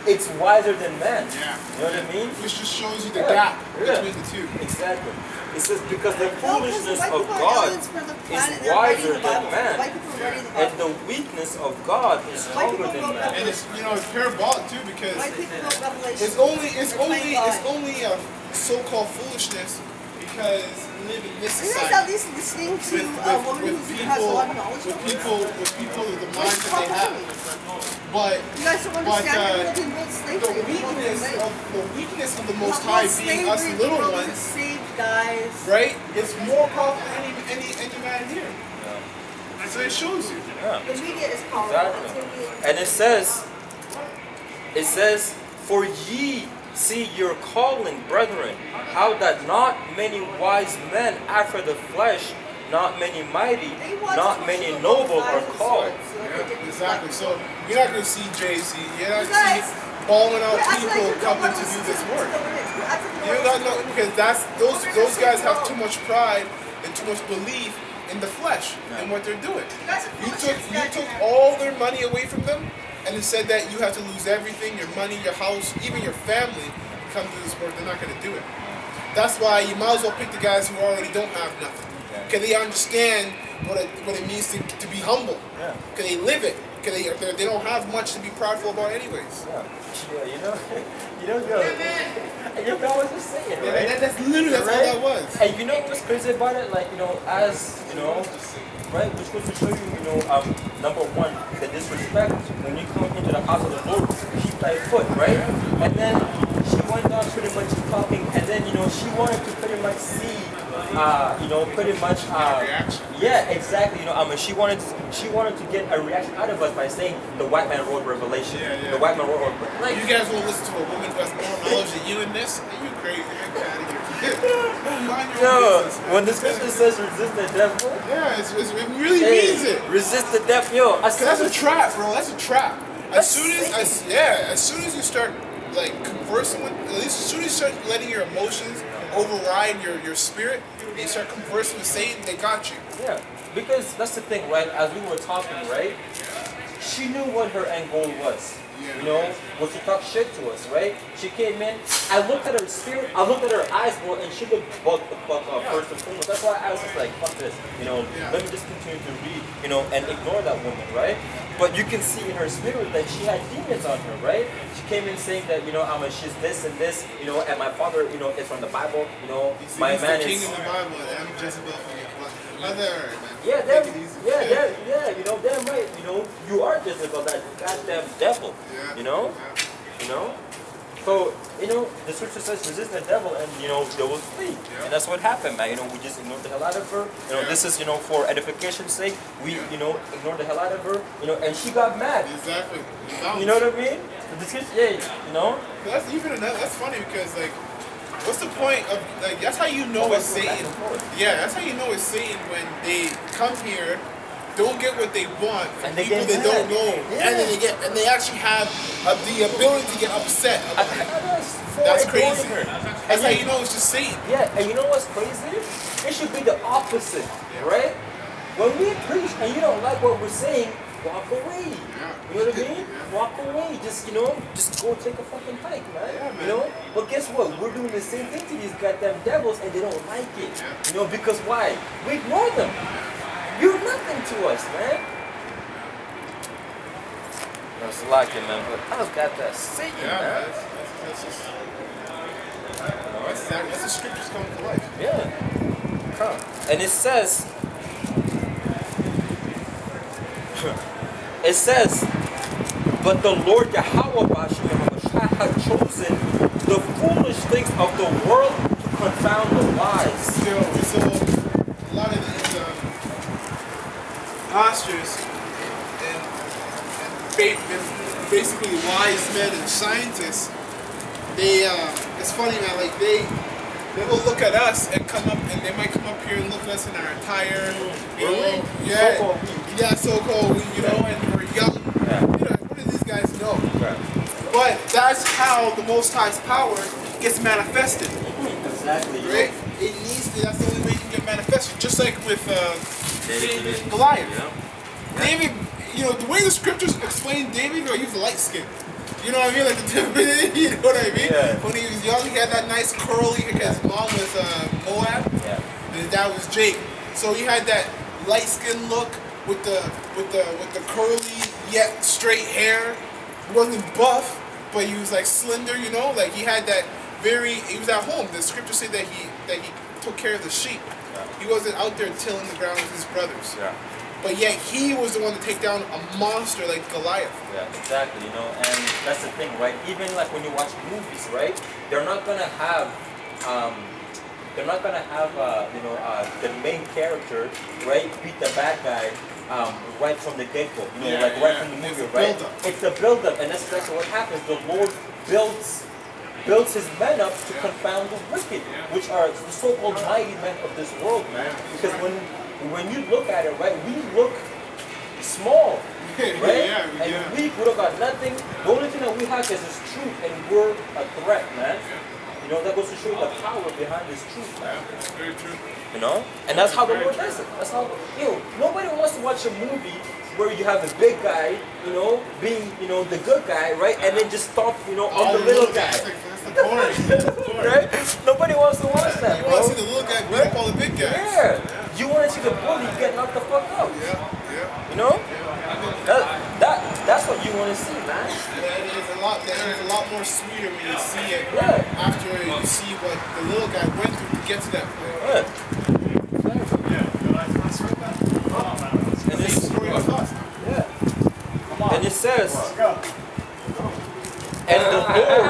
Speaker 1: it's wiser than man.
Speaker 2: Yeah.
Speaker 1: You know what I mean?
Speaker 2: This just shows you the
Speaker 1: Yeah.
Speaker 2: gap
Speaker 1: Yeah.
Speaker 2: between the two.
Speaker 1: Exactly. It says because the
Speaker 4: No, because
Speaker 1: foolishness
Speaker 4: white
Speaker 1: of
Speaker 4: people are
Speaker 1: God
Speaker 4: aliens for the
Speaker 1: is
Speaker 4: planet. They're writing
Speaker 1: wiser
Speaker 4: the
Speaker 1: than
Speaker 4: Bible.
Speaker 1: man,
Speaker 4: White people are writing the
Speaker 1: and
Speaker 4: Bible.
Speaker 1: the weakness of God is stronger than man.
Speaker 2: And it's it's parabolic too because
Speaker 4: White people wrote Revelation.
Speaker 2: it's only a so-called foolishness because we live in this
Speaker 4: Are you guys
Speaker 2: society.
Speaker 4: at least listening to a woman who has a lot of knowledge?
Speaker 2: with people with the mind that they have. But
Speaker 4: You guys don't understand that we're living world slavery.
Speaker 2: the weakness of the Most High being us little ones,
Speaker 4: Saved guys.
Speaker 2: right? It's more powerful than any man here. So it shows you.
Speaker 1: Yeah.
Speaker 4: The media is powerful.
Speaker 1: Exactly.
Speaker 4: It's gonna be-
Speaker 1: And it says, for ye see your calling, brethren, how that not many wise men after the flesh, not many mighty,
Speaker 4: They watch
Speaker 1: not
Speaker 4: social
Speaker 1: many
Speaker 4: media
Speaker 1: noble
Speaker 4: guys
Speaker 1: are
Speaker 4: with
Speaker 1: called.
Speaker 4: swords, like
Speaker 2: Yeah,
Speaker 4: they did with
Speaker 2: exactly.
Speaker 4: black
Speaker 2: So
Speaker 4: people.
Speaker 2: you're not going to see Jay-Z. You're not
Speaker 4: You
Speaker 2: going to
Speaker 4: guys-
Speaker 2: see balling out
Speaker 4: You're acting like
Speaker 2: people
Speaker 4: you don't
Speaker 2: coming
Speaker 4: want
Speaker 2: to
Speaker 4: to
Speaker 2: do
Speaker 4: listen
Speaker 2: this
Speaker 4: to
Speaker 2: work.
Speaker 4: what it is. You're acting like
Speaker 2: You
Speaker 4: you
Speaker 2: don't
Speaker 4: don't
Speaker 2: know because those guys have too much pride and too much belief in the flesh and what they're doing.
Speaker 4: guys are
Speaker 2: You took all their money away from them and it said that you have to lose everything, your money, your house, even your family, to come do this work. They're not going to do it. That's why you might as well pick the guys who already don't have nothing. Because they understand what it means to be humble.
Speaker 1: Yeah.
Speaker 2: Because they live it. Because they don't have much to be prideful about anyways.
Speaker 1: Yeah, yo, God was just saying, right?
Speaker 2: That's literally all that was.
Speaker 1: And you know what's crazy about it? Like, as, right, which goes to show you, number one, the disrespect. When you come into the house of the Lord, keep thy foot, right? And then she went on pretty much talking, and then, she wanted to pretty much see, pretty much,
Speaker 2: reaction.
Speaker 1: yeah, exactly. She wanted to get a reaction out of us by saying the white man wrote Revelation.
Speaker 2: Yeah.
Speaker 1: The white man wrote, like,
Speaker 2: You guys will listen to a woman who has more knowledge than you in this? Are you crazy? Get out of here. Mind your own
Speaker 1: yo,
Speaker 2: business.
Speaker 1: when the scripture says resist the devil,
Speaker 2: Yeah, it really means it.
Speaker 1: resist the devil. Yo, I
Speaker 2: That's a
Speaker 1: said
Speaker 2: trap, bro. That's a trap. As soon as you start like conversing with, as soon as you start letting your emotions override your spirit, and you start conversing with Satan, they got you.
Speaker 1: yeah, because that's the thing, right? As we were talking, right? She knew what her end goal was. Was to talk shit to us, right? She came in. I looked at her spirit. I looked at her eyes, bro, and she looked bugged the fuck up first and foremost. That's why I was just like, fuck this. Let me just continue to read, and ignore that woman, right? But you can see in her spirit that she had demons on her, right? She came in saying that, she's this and this, and my father, is from the Bible, my man
Speaker 2: the king
Speaker 1: is.
Speaker 2: in the Bible, and I'm Jezebel from How's that alright, man?
Speaker 1: Yeah,
Speaker 2: Take
Speaker 1: damn,
Speaker 2: it easy.
Speaker 1: yeah, you know, damn right, you know, you are Jezebel, that goddamn devil,
Speaker 2: Yeah.
Speaker 1: you know,
Speaker 2: Yeah.
Speaker 1: you know. So, you know, the scripture says resist the devil and, you know, they will flee.
Speaker 2: Yeah.
Speaker 1: And that's what happened, man. You know, we just ignored the hell out of her. You know,
Speaker 2: Yeah.
Speaker 1: this is, you know, for edification's sake. We,
Speaker 2: Yeah.
Speaker 1: you know, ignored the hell out of her. You know, and she got mad.
Speaker 2: Exactly.
Speaker 1: You know what I mean? The scripture, yeah, you know.
Speaker 2: That's even another. That's funny because like, what's the point of like? That's how you know it's Satan. Yeah, that's how you know it's Satan when they come here, don't get what they want from
Speaker 1: And they
Speaker 2: people
Speaker 1: get
Speaker 2: they don't
Speaker 1: mad.
Speaker 2: know,
Speaker 1: Yeah.
Speaker 2: and then they actually have the ability to get upset about it. That's crazy. That's how you know it's just Satan.
Speaker 1: Yeah, and you know what's crazy? It should be the opposite, right? When we preach and you don't like what we're saying, walk away. You know what I mean? Walk away. Just, you know, just go take a fucking hike, man.
Speaker 2: Yeah, man.
Speaker 1: You know? But guess what? We're doing the same thing to these goddamn devils and they don't like it. You know, because why? We ignore them. You're nothing to us, man. That's like it, man. But I just got that Satan,
Speaker 2: Yeah,
Speaker 1: man.
Speaker 2: that's just. That's exactly. That's the scriptures coming to life.
Speaker 1: Yeah. Huh. And it says, but the Lord Yahweh had chosen the foolish things of the world to confound the wise.
Speaker 2: Still, so a lot of these pastors and basically wise men and scientists, they it's funny, man. Like they will look at us and come up, and they might come up here and look at us in our attire, you know, so-called, you know, and we're young.
Speaker 1: Yeah.
Speaker 2: You know, what do these guys know?
Speaker 1: Right.
Speaker 2: But that's how the Most High's power gets manifested.
Speaker 1: Exactly.
Speaker 2: Right? It needs to, that's the only way it can get manifested. Just like with
Speaker 1: David.
Speaker 2: Goliath.
Speaker 1: Yeah.
Speaker 2: David, you know, the way the scriptures explain David, he was light skin. You know what I mean? Like you know what I mean?
Speaker 1: Yeah.
Speaker 2: When he was young, he had that nice curly hair. His mom was Moab,
Speaker 1: Yeah.
Speaker 2: and his dad was Jake. So he had that light skin look with the curly yet straight hair. He wasn't buff, but he was like slender. You know, like he had that he was at home. The scriptures say that he took care of the sheep.
Speaker 1: Yeah.
Speaker 2: He wasn't out there tilling the ground with his brothers.
Speaker 1: Yeah.
Speaker 2: But yet he was the one to take down a monster like Goliath.
Speaker 1: Yeah, exactly, you know, and that's the thing, right? Even like when you watch movies, right? They're not gonna have, the main character, right, beat the bad guy, right from the get-go, you know, right from the movie,
Speaker 2: It's a
Speaker 1: right?
Speaker 2: build-up.
Speaker 1: It's the build-up, and that's exactly what happens. The Lord builds his men up to confound the wicked, which are the so-called mighty men of this world, man. Because when you look at it, right, we look small, right? And we don't got nothing. The only thing that we have is this truth, and we're a threat, man. You know, that goes to show you the power behind this truth, man.
Speaker 2: That's very true.
Speaker 1: You know? And that's how the Lord does it. That's how, nobody wants to watch a movie where you have a big guy, you know, being, you know, the good guy, right? And then just stomp, you know, on the little guy.
Speaker 2: That's the boring.
Speaker 1: Right? Nobody wants to watch that,
Speaker 2: You
Speaker 1: bro.
Speaker 2: want to see the little guy beat up all the big guys.
Speaker 1: Yeah. You want to see the bully get knocked the fuck out.
Speaker 2: Yeah.
Speaker 1: You know? That's what you want to see, man.
Speaker 2: That is a lot. That is a lot more sweeter when you see it
Speaker 1: Yeah.
Speaker 2: after you see what the little guy went through to get to that point.
Speaker 1: Good. And
Speaker 2: Same story as us.
Speaker 1: And it says, and the Lord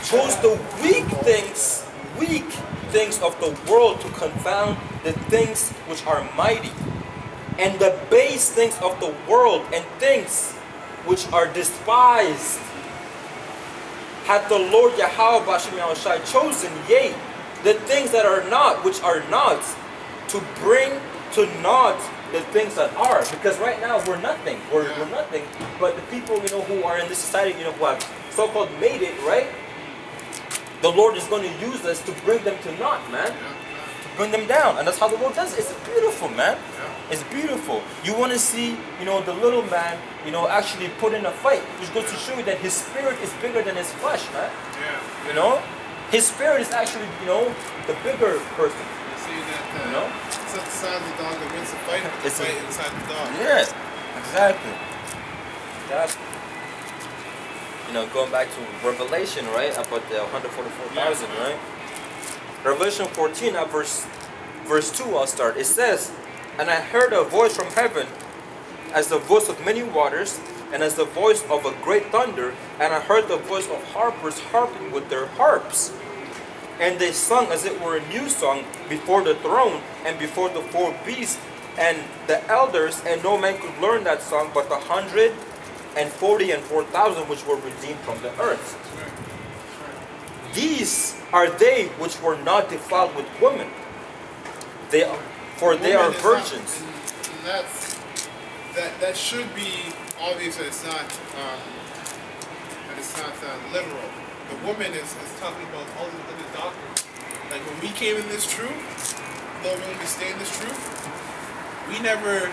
Speaker 1: chose the weak things of the world to confound the things which are mighty, and the base things of the world and things which are despised hath the Lord Yahweh Bashem Yahushai chosen, yea, the things that are not, which are not, to bring to naught the things that are. Because right now we're nothing. We're nothing. But the people, you know, who are in this society, you know, who have so-called made it, right? The Lord is going to use us to bring them to naught, man. To bring them down. And that's how the Lord does it. It's beautiful, man. It's beautiful. You want to see, you know, the little man, you know, actually put in a fight, which goes to show you that his spirit is bigger than his flesh, man.
Speaker 2: Yeah.
Speaker 1: You know? His spirit is actually, you know, the bigger person.
Speaker 2: You see that?
Speaker 1: You know?
Speaker 2: It's not the size of the dog that wins the fight. It's
Speaker 1: It's
Speaker 2: the
Speaker 1: a-
Speaker 2: fight inside the dog.
Speaker 1: Yeah, exactly. You know, going back to Revelation, right? About the 144,000, right? Revelation 14, verse 2, I'll start. It says, And I heard a voice from heaven, as the voice of many waters, and as the voice of a great thunder. And I heard the voice of harpers harping with their harps. And they sung as it were a new song before the throne and before the four beasts and the elders. And no man could learn that song but the 144,000 which were redeemed from the earth. These are they which were not defiled with women. For they are virgins.
Speaker 2: And that should be obvious that it's not literal. The woman is talking about all the other doctrines. Like when we came in this truth, Lord, when we stay in this truth, we never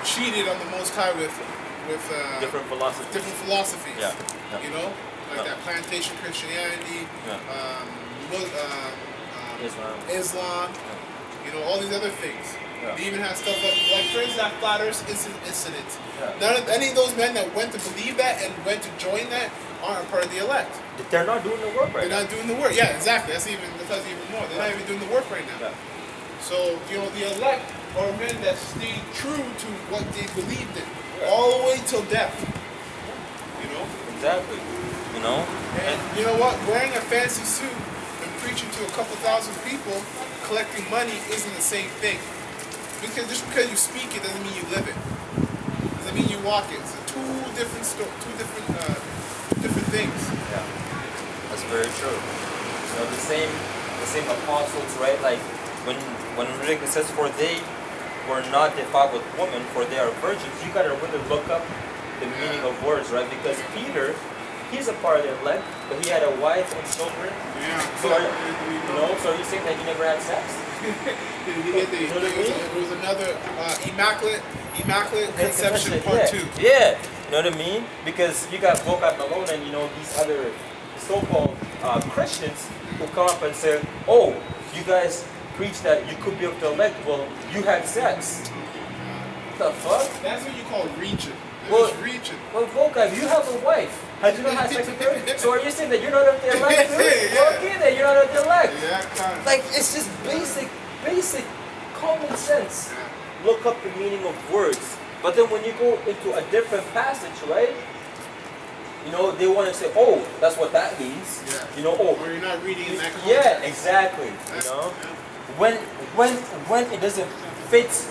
Speaker 2: cheated on the Most High with
Speaker 1: Different
Speaker 2: philosophies.
Speaker 1: Yeah.
Speaker 2: You know, like that plantation Christianity, Islam. You know, all these other things.
Speaker 1: Yeah.
Speaker 2: They even have stuff like for instance, that flat Earth incident.
Speaker 1: Yeah.
Speaker 2: None of any of those men that went to believe that and went to join that aren't part of the elect.
Speaker 1: They're not doing the work right
Speaker 2: They're
Speaker 1: now.
Speaker 2: not doing the work. Yeah, exactly. That's even more. They're not even doing the work right now.
Speaker 1: Yeah.
Speaker 2: So, you know, the elect are men that stayed true to what they believed in, all the way till death. You know?
Speaker 1: Exactly. You know?
Speaker 2: And you know what? Wearing a fancy suit and preaching to a couple thousand people, collecting money isn't the same thing. Because just because you speak it doesn't mean you live it. Doesn't mean you walk it. It's two different things.
Speaker 1: Yeah. That's very true. You know, the same apostles, right? Like when it says, for they were not defiled with women, for they are virgins, you gotta really look up the meaning of words, right? Because Peter, he's a part of the elect, but he had a wife and children.
Speaker 2: Yeah.
Speaker 1: So are you saying that he never had sex?
Speaker 2: It was another immaculate conception part 2.
Speaker 1: Yeah, you know what I mean? Because you got Boca Malone and you know these other so-called Christians who come up and say, "Oh, you guys preach that you could be of the elect. Well, you had sex." What the fuck?
Speaker 2: That's what you call reaching.
Speaker 1: Well,
Speaker 2: Reaching.
Speaker 1: Well, Boca, you have a wife. Had you not had sex with her? So are you saying that you're not of the elect too?
Speaker 2: Yeah.
Speaker 1: Okay, then you're not of the elect.
Speaker 2: Yeah, kind of.
Speaker 1: Like, it's just basic common sense. Look up the meaning of words. But then when you go into a different passage, right? You know, they want to say, oh, that's what that means.
Speaker 2: Yeah.
Speaker 1: You know, oh.
Speaker 2: Or you're not reading in that context.
Speaker 1: Yeah, exactly. You know? When it doesn't fit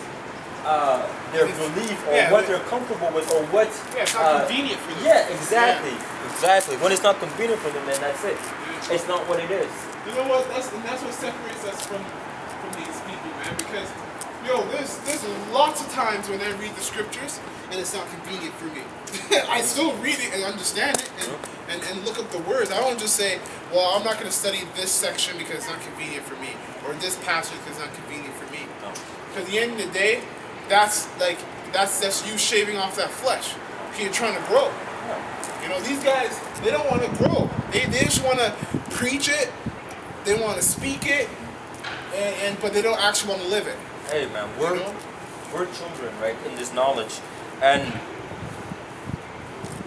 Speaker 1: their belief or what they're comfortable with or what...
Speaker 2: Yeah, it's not convenient for them.
Speaker 1: Yeah, exactly. Yeah. Exactly. When it's not convenient for them, then that's it. Yeah. It's not what it is.
Speaker 2: You know what? That's what separates us from these people, man. Because, there's lots of times when I read the scriptures and it's not convenient for me. I still read it and understand it and look up the words. I don't just say, well, I'm not going to study this section because it's not convenient for me, or this passage because it's not convenient for me.
Speaker 1: No.
Speaker 2: Because at the end of the day, that's you shaving off that flesh. Because you're trying to grow. You know, these guys, they don't want to grow. They just want to preach it. They want to speak it, but they don't actually want to live it.
Speaker 1: Hey man, we're children, right, in this knowledge. And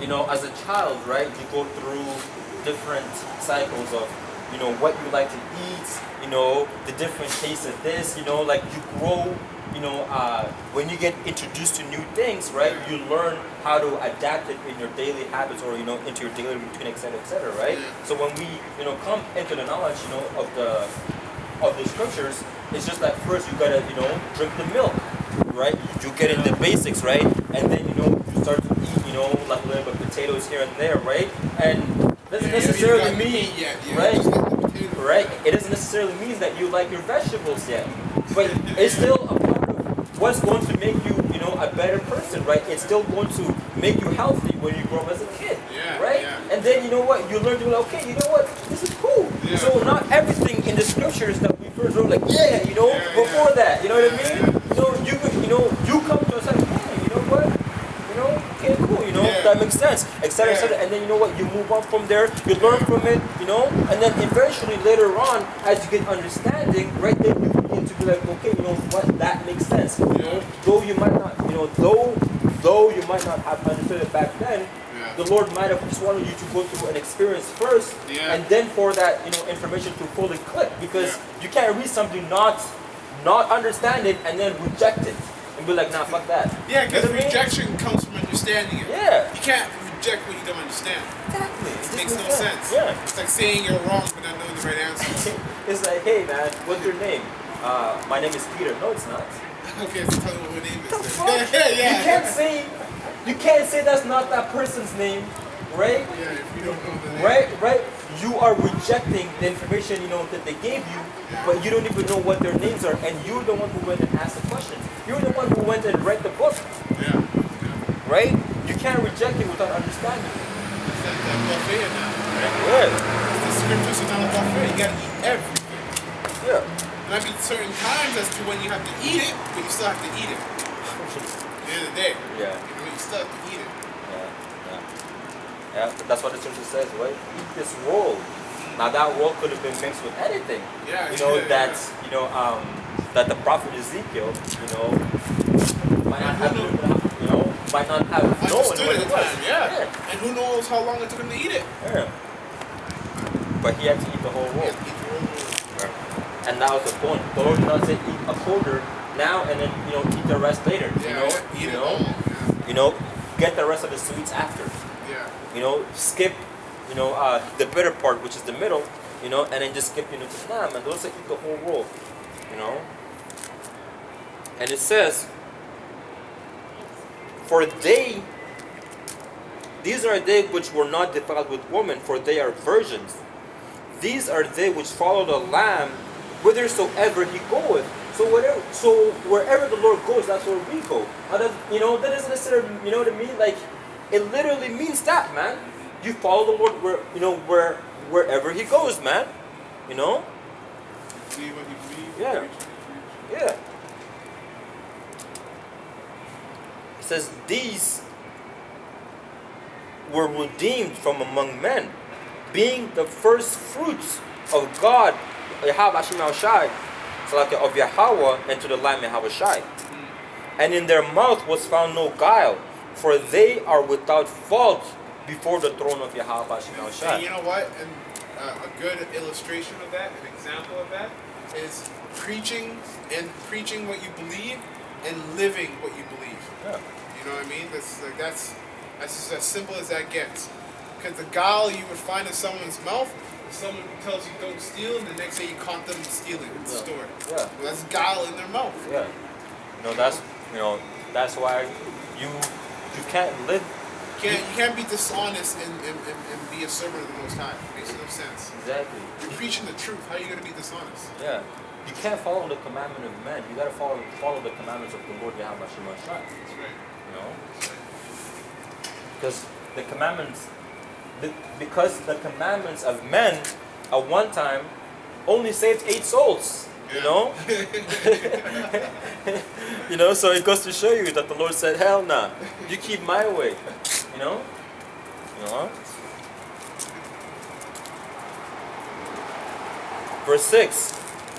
Speaker 1: as a child, right, you go through different cycles of, what you like to eat, the different tastes of this, like you grow, when you get introduced to new things, right, you learn how to adapt it in your daily habits or, into your daily routine, etc., right? So when we, come into the knowledge, of the scriptures, it's just like first you gotta, drink the milk, right? You get in the basics, right? And then, you start to eat, like a little bit of potatoes here and there, right? And doesn't necessarily mean, right? Right? It doesn't necessarily mean that you like your vegetables yet. But it's still a part of what's going to make you, a better person, right? It's still going to make you healthy when you grow up as a kid, right?
Speaker 2: Yeah.
Speaker 1: And then, you learn to be like, okay, this is cool.
Speaker 2: Yeah.
Speaker 1: So not everything in the scriptures that we first wrote, like, before that, you know what I mean? You come to us like, hey, you know what? Okay, cool, that makes sense, etc., etc. And then you move on from there, you learn from it, and then eventually later on, as you get understanding, right, then you begin to be like, okay, what, that makes sense. Though you might not, though you might not have understood it back then, the Lord might have just wanted you to go through an experience first, and then for that, information to fully click, because you can't read something not not understand it, and then reject it and be like, nah, fuck that.
Speaker 2: Yeah,
Speaker 1: You
Speaker 2: because
Speaker 1: know what I mean?
Speaker 2: rejection comes from understanding it.
Speaker 1: Yeah.
Speaker 2: You can't reject what you don't understand.
Speaker 1: Exactly. It
Speaker 2: It
Speaker 1: just
Speaker 2: makes no sense.
Speaker 1: Yeah.
Speaker 2: It's like saying you're wrong but not knowing the right answer.
Speaker 1: It's like, hey man, what's your name? My name is Peter. No, it's not.
Speaker 2: Okay, so tell me what my name is.
Speaker 1: The
Speaker 2: then.
Speaker 1: fuck?
Speaker 2: Yeah.
Speaker 1: You can't say that's not that person's name, right?
Speaker 2: Yeah, if you don't know the name.
Speaker 1: Right. You are rejecting the information that they gave you, but you don't even know what their names are, and you're the one who went and asked the questions. You're the one who went and read the book,
Speaker 2: Yeah.
Speaker 1: right? You can't reject it without understanding.
Speaker 2: It's that buffet now.
Speaker 1: Right?
Speaker 2: The scriptures are not a buffet. You gotta eat everything.
Speaker 1: Yeah.
Speaker 2: There might be certain times as to when you have to eat it, but you still have to eat it. At the end of the day.
Speaker 1: Yeah.
Speaker 2: You still have to eat it.
Speaker 1: Yeah, that's what the scripture says, right? Eat this roll. Now that roll could have been mixed with anything.
Speaker 2: Yeah.
Speaker 1: That the prophet Ezekiel, might not have known
Speaker 2: Understood
Speaker 1: what
Speaker 2: at
Speaker 1: it
Speaker 2: the
Speaker 1: was.
Speaker 2: time, yeah. And who knows how long it took him to eat it.
Speaker 1: Yeah. But he had to eat the whole roll.
Speaker 2: Yeah, eat the roll.
Speaker 1: And that was the point. The Lord did not say eat a quarter now and then eat the rest later.
Speaker 2: Eat it all.
Speaker 1: Get the rest of the sweets after.
Speaker 2: Yeah.
Speaker 1: Skip, the bitter part, which is the middle, and then just skip, to nah, man, don't say eat the whole roll, And it says, these are they which were not defiled with woman, for they are virgins. These are they which follow the Lamb whithersoever he goeth. So wherever the Lord goes, that's where we go. That doesn't necessarily, what I mean? Like, it literally means that, man. You follow the Lord wherever he goes, man.
Speaker 2: Believe what you believe.
Speaker 1: Yeah.
Speaker 2: Preach what you preach.
Speaker 1: Yeah. It says, these were redeemed from among men, being the first fruits of God, Yahweh Shai, of Yahweh, and to the Lamb Yahweh Shai. And in their mouth was found no guile, for they are without fault before the throne of Yahweh Shai.
Speaker 2: And you know what? And a good illustration of that, an example of that, is preaching what you believe and living what you believe.
Speaker 1: Yeah.
Speaker 2: You know what I mean? That's just as simple as that gets. Because the guile you would find in someone's mouth, someone tells you don't steal, and the next day you caught them stealing in the store.
Speaker 1: Yeah.
Speaker 2: Well, that's guile in their mouth.
Speaker 1: Yeah. That's why you can't live.
Speaker 2: You can't be dishonest and be a servant of the Most High. It makes no sense.
Speaker 1: Exactly.
Speaker 2: You're preaching the truth. How are you going to be dishonest?
Speaker 1: Yeah. You can't follow the commandment of man. You gotta follow the commandments of the Lord Yahweh Shai.
Speaker 2: That's right. That's right.
Speaker 1: Because the commandments of men at one time only saved 8 souls.
Speaker 2: Yeah.
Speaker 1: So it goes to show you that the Lord said, hell nah, you keep my way. Verse 6,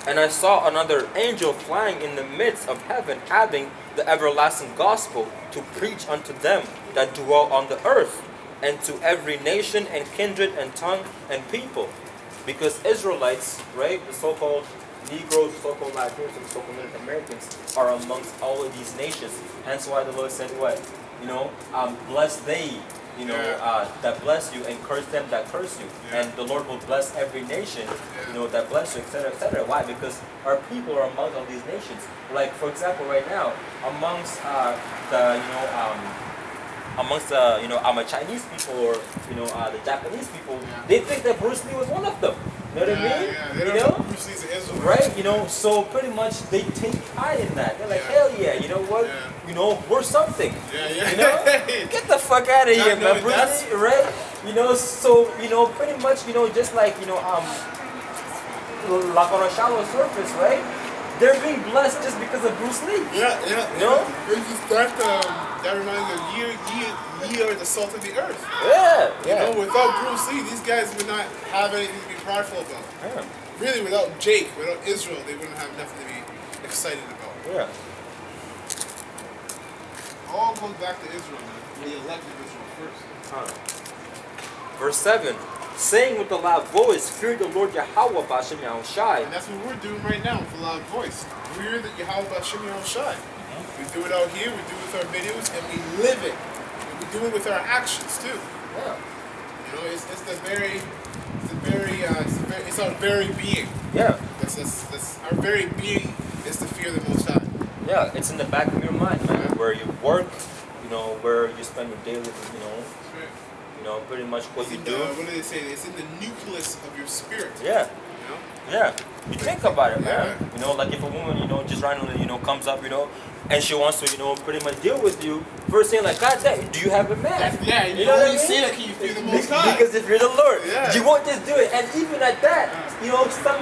Speaker 1: and I saw another angel flying in the midst of heaven, having the everlasting gospel to preach unto them that dwell on the earth, and to every nation and kindred and tongue and people. Because Israelites, right, the so-called Negroes, the so-called Latinos, and the so-called Native Americans are amongst all of these nations. Hence why the Lord said what? Bless they, that bless you, and curse them that curse you.
Speaker 2: Yeah.
Speaker 1: And the Lord will bless every nation, that bless you, etc., etc. Why? Because our people are among all these nations. Like, for example, right now, amongst the Chinese people or the Japanese people, they think that Bruce Lee was one of them. You know what I mean?
Speaker 2: Yeah, they don't know Bruce Lee's an Israelite.
Speaker 1: Right? So pretty much they take pride in that. They're like, hell yeah, you know what?
Speaker 2: Yeah.
Speaker 1: We're something.
Speaker 2: Yeah.
Speaker 1: Get the fuck out of here,
Speaker 2: No,
Speaker 1: man. Bruce Lee, right? So pretty much, just like like on a shallow surface, right? They're being blessed just because of Bruce Lee.
Speaker 2: Yeah. It's just that reminds me of ye are the salt of the earth.
Speaker 1: Yeah.
Speaker 2: Without Bruce Lee, these guys would not have anything to be prideful about.
Speaker 1: Yeah.
Speaker 2: Really, without Jake, without Israel, they wouldn't have nothing to be excited about.
Speaker 1: Yeah.
Speaker 2: All goes back to Israel, man. The elect of Israel first.
Speaker 1: Verse 7, saying with a loud voice, fear the Lord Yahweh Bashem Yahushai.
Speaker 2: And that's what we're doing right now with a loud voice. We're the Yahweh Hashem Yahushai. We do it out here, we do it with our videos, and we live it. And we do it with our actions too.
Speaker 1: Yeah.
Speaker 2: You know, it's our very being.
Speaker 1: Yeah.
Speaker 2: That's our very being is to fear the Most High.
Speaker 1: Yeah, it's in the back of your mind, man. Where you work, where you spend your daily, pretty much what you do.
Speaker 2: What do they say? It's in the nucleus of your spirit.
Speaker 1: Yeah.
Speaker 2: You know?
Speaker 1: Yeah. You think about it, man.
Speaker 2: Yeah.
Speaker 1: Like if a woman, just randomly, comes up, and she wants to, pretty much deal with you, first thing like, God damn, do you have a man?
Speaker 2: Yeah,
Speaker 1: you know what I mean?
Speaker 2: say that, can you fear the Most High?
Speaker 1: Because if you're the Lord,
Speaker 2: Yeah.
Speaker 1: you won't just do it. And even at that,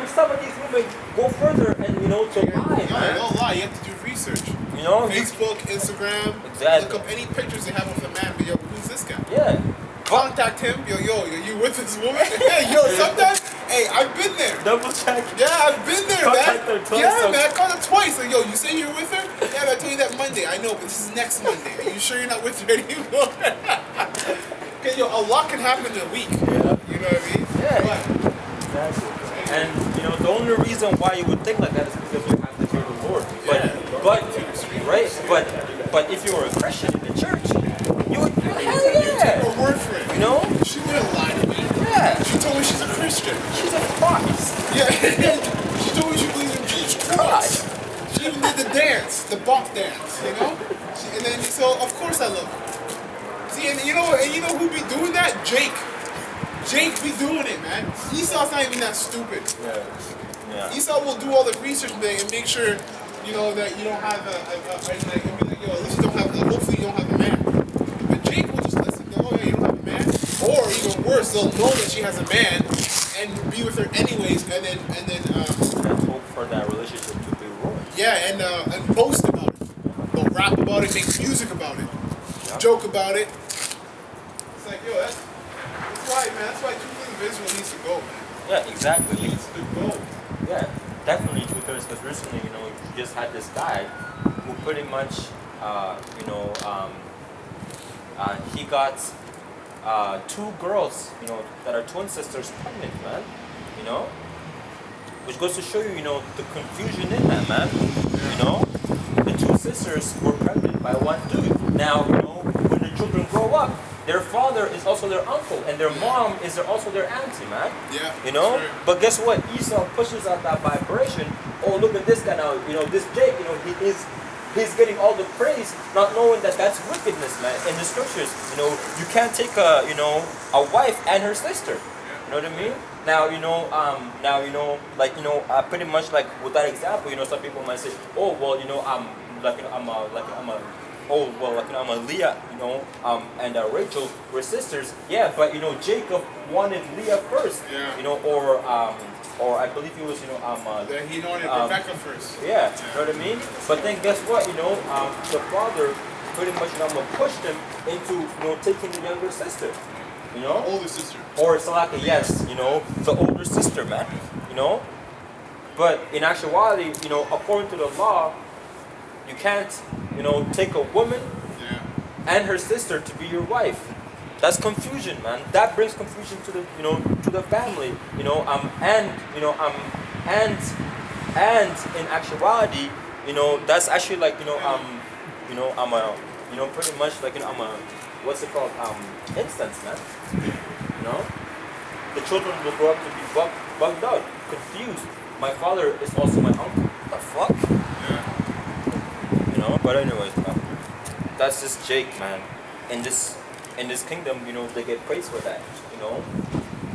Speaker 1: some of these women go further and, to lie, man.
Speaker 2: Don't lie, you have to do research.
Speaker 1: Facebook,
Speaker 2: Instagram,
Speaker 1: exactly.
Speaker 2: look up any pictures they have of a man, but yo, who's this guy?
Speaker 1: Yeah.
Speaker 2: Contact him, yo, you with this woman? Yo, sometimes, hey, I've been there.
Speaker 1: Double check.
Speaker 2: Yeah, I've been there,
Speaker 1: Contact her
Speaker 2: man.
Speaker 1: twice,
Speaker 2: Yeah,
Speaker 1: so-
Speaker 2: man, I called her twice. Like, yo, you say you're with her? Yeah, I told you that Monday. I know, but this is next Monday. Are you sure you're not with her anymore? Okay, yo, a lot can happen in a week.
Speaker 1: Yeah.
Speaker 2: You know what I mean?
Speaker 1: Yeah. Exactly. And the only reason why you would think like that is because you have to fear the Lord. But if you were a Christian in the church, you would hell
Speaker 2: You take
Speaker 1: yeah.
Speaker 2: her word for it. She wouldn't lie to me.
Speaker 1: Yeah.
Speaker 2: She told me she's a Christian.
Speaker 1: She's a fox.
Speaker 2: Yeah. She told me she believes in Jesus Christ. She even did the dance, the bop dance, and then, so of course I love her. See, and you know who be doing that? Jake be doing it, man. Esau's not even that stupid.
Speaker 1: Yeah.
Speaker 2: Esau will do all the research thing and make sure, that you don't have and be like, yo, at least you don't have, hopefully you don't have a man. But Jake will just listen to, oh yeah, you don't have a man. Or even worse, they'll know that she has a man and be with her anyways, and then
Speaker 1: Let's hope for that relationship to be ruined.
Speaker 2: yeah, and boast about it. They'll rap about it, make music about it, joke about it. It's like, yo, that's why, man. That's why 2/3 of Israel needs to go, man.
Speaker 1: Yeah, exactly.
Speaker 2: Needs to go.
Speaker 1: Yeah, definitely 2/3. Because recently, you just had this guy who pretty much, he got two girls, that are twin sisters pregnant, man. Which goes to show you, the confusion in that, man. The two sisters were pregnant by one dude. Now, when the children grow up, their father is also their uncle, and their mom is also their auntie, man.
Speaker 2: Yeah.
Speaker 1: Sure.
Speaker 2: Sure.
Speaker 1: But guess what? Esau pushes out that vibration. Oh, look at this guy now. This Jake, he's getting all the praise, not knowing that that's wickedness, man. In the scriptures, you can't take a wife and her sister. You know what I mean? Now, pretty much like with that example, some people might say, oh, well, I'm a Leah, and Rachel were sisters. Yeah, but Jacob wanted Leah first.
Speaker 2: Yeah.
Speaker 1: Or I believe it was
Speaker 2: Then he wanted Rebecca first.
Speaker 1: yeah, you know what I mean? But then guess what? The father pretty much pushed him into taking the younger sister.
Speaker 2: Older sister.
Speaker 1: Or Salaka, yes, the older sister, man. But in actuality, according to the law, you can't, take a woman and her sister to be your wife. That's confusion, man. That brings confusion to the, to the family. And in actuality, that's actually like, I'm a, pretty much like, I'm a, what's it called? Instance, man. The children will grow up to be bugged out, confused. My father is also my uncle. What the fuck?
Speaker 2: Yeah.
Speaker 1: But anyways, man, that's just Jake, man. In this kingdom, they get praised for that,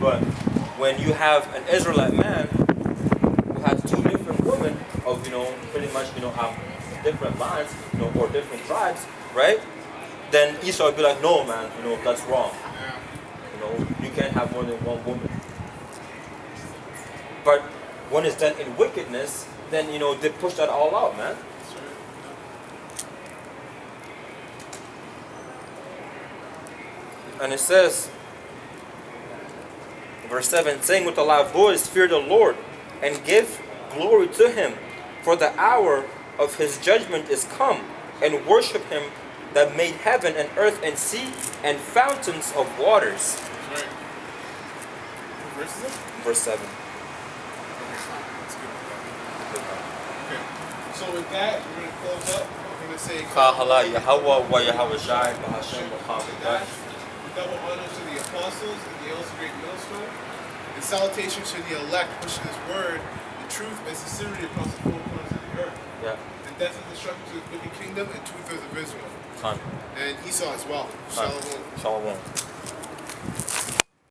Speaker 1: But when you have an Israelite man who has two different women of, pretty much, different lines, or different tribes, right? Then Esau would be like, no, man, that's wrong. You can't have more than one woman. But when it's done in wickedness, then, they push that all out, man. And it says, verse 7, saying with a loud voice, fear the Lord, and give glory to him, for the hour of his judgment is come, and worship him that made heaven and earth and sea and fountains of waters.
Speaker 2: verse is it?
Speaker 1: Verse 7.
Speaker 2: Let's get with that. Okay. So with that, we're going to close up. We're going to say
Speaker 1: Kahala Yahweh wa Yahweh Shai Bahashem
Speaker 2: with
Speaker 1: Muhammad.
Speaker 2: that. Double honors to the apostles and the elders of the great millstone. And salutations to the elect, pushing his word, the truth and sincerity across the four corners of the earth.
Speaker 1: Yeah.
Speaker 2: And death and destruction to the wicked kingdom and 2/3 of Israel.
Speaker 1: Khan.
Speaker 2: And Esau as well.
Speaker 1: Khan.
Speaker 2: Shalom.
Speaker 1: Shalom.